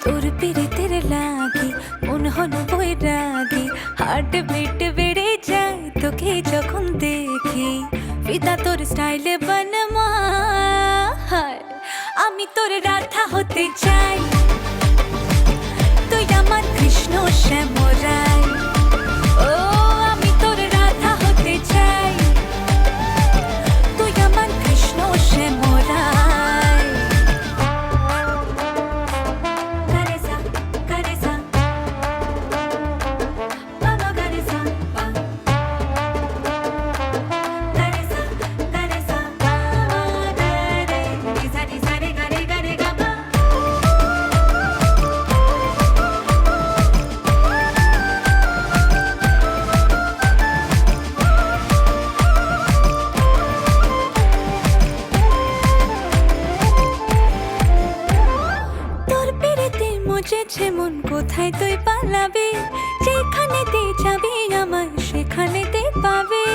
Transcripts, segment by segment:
তোর পিরিতের লাগি মন হলো বৈরাগী, হার্ট বিট বেড়ে যায় তোকে যখন দেখি। ফিদা তোর স্টাইলে বনমা, আমি তোর রাধা হতে চাই। তুই আমার কৃষ্ণ শ্যামরাই, ও আমি তোর রাধা হতে চাই। তুই আমার কৃষ্ণ শ্যামরাই। গারেসা গারেসা বাবা গারেসা বা, গারেসা গারেসা বাবা গারে, রিসা রিসা রে গারে গারে গাবা। তোর পেরেতে মুজেছে মন, কোথায় তুই পালাবি? যেখানেতে যাবি আমায় সেখানেতে পাবে।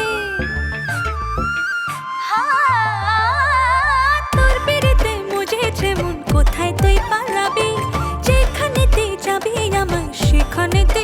তোর পেরেতে মুজেছে মন, কোথায় তুই পালাবি? যেখানেতে যাবি আমায় সেখানেতে